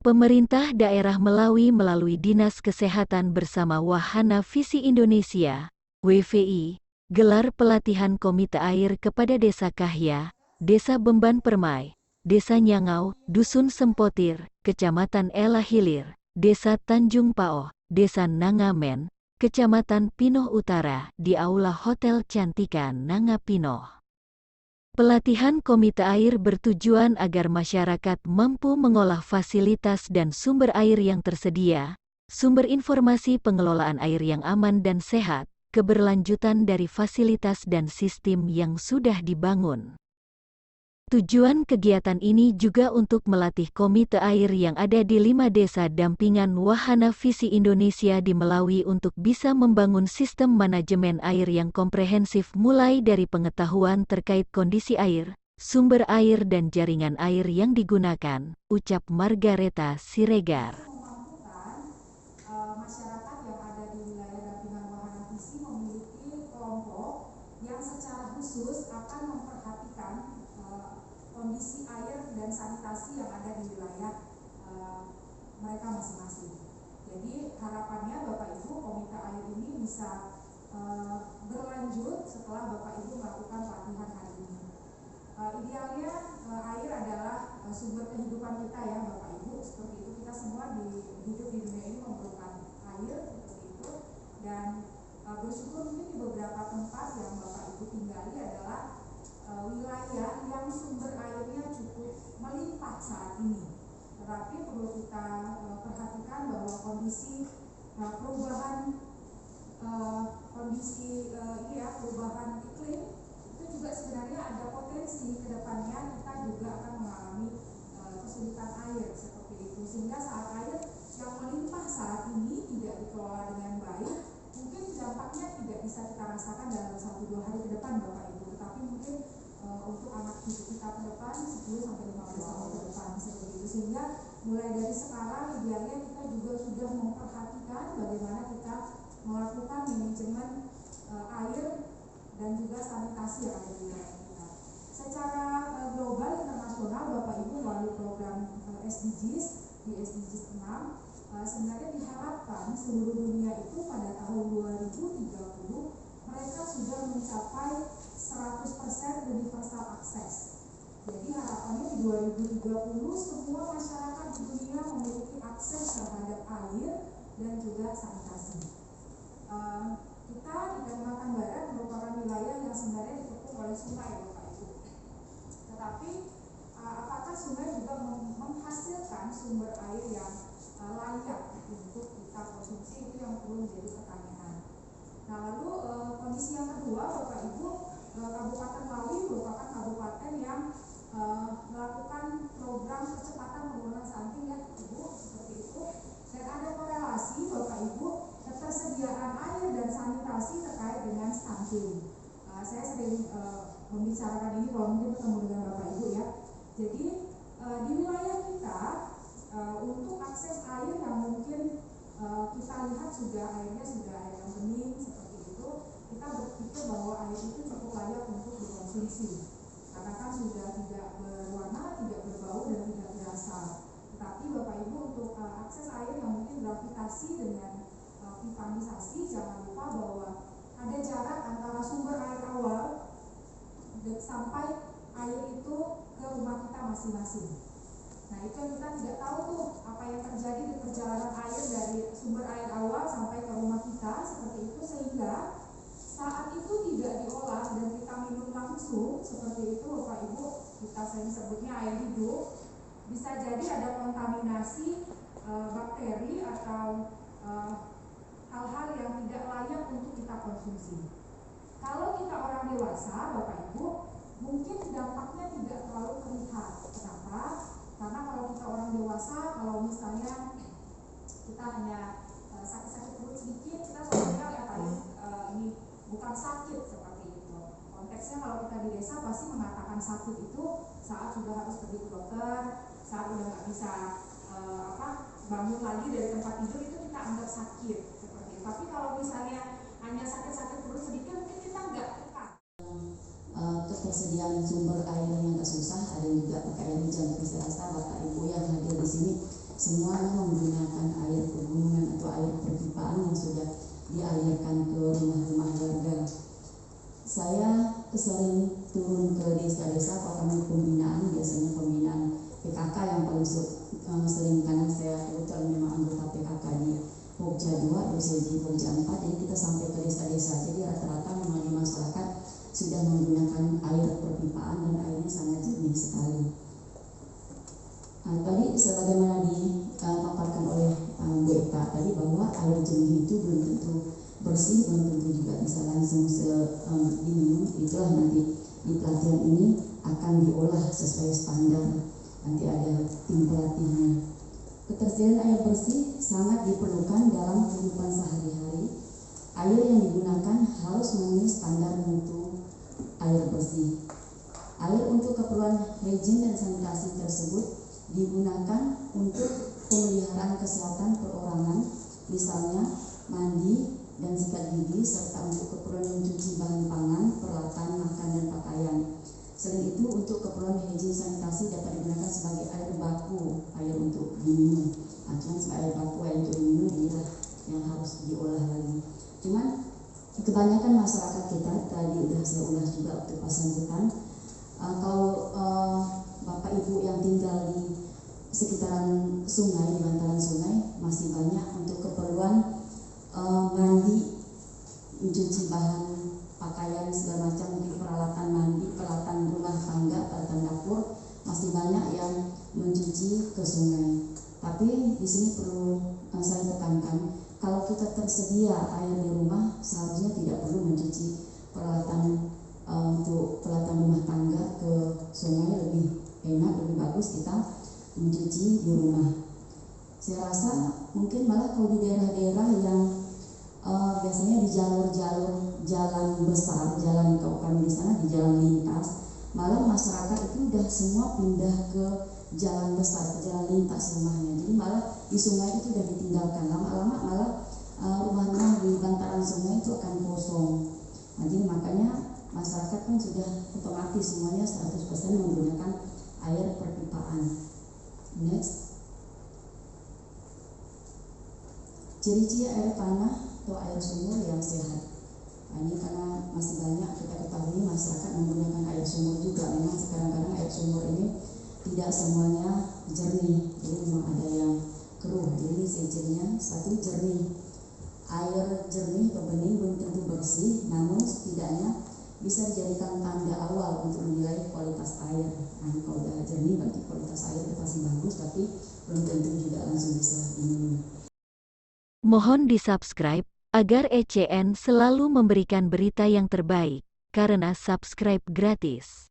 Pemerintah daerah Melawi melalui Dinas Kesehatan bersama Wahana Visi Indonesia, WVI, gelar pelatihan Komite Air kepada Desa Kahya, Desa Bemban Permai, Desa Nyangau, Dusun Sempotir, Kecamatan Ela Hilir, Desa Tanjung Paoh, Desa Nangamen, Kecamatan Pinoh Utara, di Aula Hotel Cantika Nangapinoh. Pelatihan Komite Air bertujuan agar masyarakat mampu mengolah fasilitas dan sumber air yang tersedia, sumber informasi pengelolaan air yang aman dan sehat, keberlanjutan dari fasilitas dan sistem yang sudah dibangun. Tujuan kegiatan ini juga untuk melatih komite air yang ada di 5 desa dampingan Wahana Visi Indonesia di Melawi untuk bisa membangun sistem manajemen air yang komprehensif mulai dari pengetahuan terkait kondisi air, sumber air dan jaringan air yang digunakan, ucap Margareta Siregar. Masyarakat yang ada di wilayah dampingan Wahana Visi memiliki kelompok yang secara khusus akan memperhatikan kondisi air dan sanitasi yang ada di wilayah mereka masing-masing. Jadi harapannya Bapak Ibu komite air ini bisa berlanjut setelah Bapak Ibu melakukan pelatihan hari ini. Idealnya air adalah sumber kehidupan kita ya Bapak Ibu, seperti itu. Kita semua hidup di dunia ini memerlukan air seperti itu, dan bersyukur mungkin di beberapa tempat yang Bapak Ibu tinggali adalah wilayah yang sumber airnya cukup melimpah saat ini. Tetapi perlu kita perhatikan bahwa kondisi perubahan perubahan iklim itu juga sebenarnya ada potensi ke depannya kita juga akan mengalami kesulitan air seperti itu, sehingga saat air yang melimpah saat ini tidak dikelola dengan baik, mungkin dampaknya tidak bisa kita rasakan dalam 1-2 hari ke depan Bapak Ibu, tetapi mungkin untuk anak cucu kita ke depan 10-15 tahun ke depan seperti itu. Sehingga mulai dari sekarang idealnya kita juga sudah memperhatikan bagaimana kita melakukan manajemen air dan juga sanitasi yang ada di wilayah kita. Secara global internasional Bapak Ibu melalui program SDGs di SDGs 6 sebenarnya diharapkan seluruh dunia itu pada tahun 2030 mereka sudah mencapai 100% universal access. Jadi harapannya di 2030 semua masyarakat di dunia memiliki akses terhadap air dan juga sanitasi. Kita di Kalimantan Barat merupakan wilayah yang sebenarnya dikepung oleh sungai Bapak Ibu. Tetapi apakah sungai juga menghasilkan sumber air yang layak untuk kita konsumsi, itu yang perlu menjadi pertanyaan. Nah lalu kondisi yang kedua Bapak Ibu, Kabupaten Melawi merupakan kabupaten yang melakukan program percepatan penurunan stunting ya Ibu, seperti itu. Dan ada korelasi Bapak Ibu ketersediaan air dan sanitasi terkait dengan stunting. Saya sering membicarakan ini kalau mungkin bertemu dengan Bapak Ibu ya. Jadi di wilayah kita untuk akses air yang mungkin kita lihat airnya sudah air yang bening seperti itu, kita berpikir bahwa air itu cukup layak untuk dikonsumsi karena kan sudah tidak berwarna, tidak berbau dan tidak berasal. Tetapi Bapak Ibu untuk akses air yang mungkin gravitasi dengan pipanisasi, jangan lupa bahwa ada jarak antara sumber air awal sampai air itu ke rumah kita masing-masing. Nah itu yang kita tidak tahu tuh apa yang terjadi di perjalanan air dari sumber air awal sampai ke rumah kita seperti itu, sehingga saat itu tidak diolah dan kita minum langsung seperti itu Bapak Ibu, kita sering sebutnya air hidup, bisa jadi ada kontaminasi bakteri atau hal-hal yang tidak layak untuk kita konsumsi. Kalau kita orang dewasa Bapak Ibu, mungkin dampaknya tidak terlalu terlihat. Kenapa? Karena kalau kita orang dewasa, kalau misalnya kita hanya sakit-sakit perut sedikit, kita sosial ya paling ini bukan sakit seperti itu. Konteksnya kalau kita di desa pasti mengatakan sakit itu saat sudah harus pergi ke dokter, saat sudah nggak bisa bangun lagi dari tempat tidur, itu kita anggap sakit seperti itu. Tapi kalau misalnya hanya sakit-sakit perut sedikit, mungkin kita nggak peka. Ketersediaan sumber air yang agak susah, ada juga pakai air hujan. Tapi saya rasa Bapak Ibu yang hadir di sini semuanya menggunakan air pegunungan atau air perpipaan yang sudah dialirkan ke rumah-rumah warga. Saya sering turun ke desa-desa kalau kami pembinaan, biasanya pembinaan PKK yang paling sering, karena saya kebetulan memang anggota PKK di Pokja 2, dosen di Pokja 4, jadi kita sampai ke desa-desa. Jadi rata-rata memang di masyarakat sudah menggunakan air perpipaan dan airnya sangat jernih sekali. Tadi sebagaimana dipaparkan oleh Bu Eka tadi, bahwa air jernih itu belum tentu bersih, belum tentu juga bisa langsung diminum. Itulah nanti di pelatihan ini akan diolah sesuai standar, nanti ada tim pelatihnya. Ketersediaan air bersih sangat diperlukan dalam kehidupan sehari-hari. Air yang digunakan harus memenuhi standar mutu air bersih. Air untuk keperluan higien dan sanitasi tersebut digunakan untuk pemeliharaan kesehatan perorangan, misalnya mandi dan sikat gigi, serta untuk keperluan mencuci bahan pangan, peralatan makan dan pakaian. Selain itu, untuk keperluan higien sanitasi dapat digunakan sebagai air baku, air untuk diminum. Cuman sebagai air baku, air untuk diminum inilah yang harus diolah lagi. Cuman kebanyakan masyarakat kita, tadi udah saya ulas juga waktu pasambutan, kalau Bapak Ibu yang tinggal di sekitaran sungai, di bantaran sungai, masih banyak untuk keperluan mandi, mencuci bahan pakaian segala macam, mungkin peralatan mandi, peralatan rumah tangga, peralatan dapur, masih banyak yang mencuci ke sungai. Tapi di sini perlu saya tekankan, kalau kita tersedia air di rumah, seharusnya tidak perlu mencuci peralatan untuk peralatan rumah tangga ke sungai. Lebih enak, lebih bagus kita mencuci di rumah. Saya rasa mungkin malah kalau di daerah-daerah yang biasanya di jalur-jalur jalan besar, jalan, kalau kami di sana di jalan lintas, malah masyarakat itu udah semua pindah ke jalan besar, ke jalan lintas rumahnya. Jadi malah di sungai itu udah ditinggalkan. Lama-lama malah rumah-rumah di bantaran sungai itu akan kosong. Nah, jadi makanya masyarakat kan sudah otomatis semuanya 100% menggunakan air perpipaan. Next. Ciri-ciri air tanah atau air sumur yang sehat. Nah, ini karena masih banyak kita ketahui masyarakat menggunakan air sumur juga. Memang kadang-kadang air sumur ini tidak semuanya jernih, jadi memang ada yang keruh. Jadi ciri-cirinya, satu, jernih. Air jernih atau bening belum tentu bersih, namun setidaknya bisa dijadikan tanda awal untuk menilai kualitas air. Nah, kalau udah jernih berarti kualitas air pasti bagus, tapi belum tentu juga langsung bisa diminum. Mohon di-subscribe agar ECN selalu memberikan berita yang terbaik, karena subscribe gratis.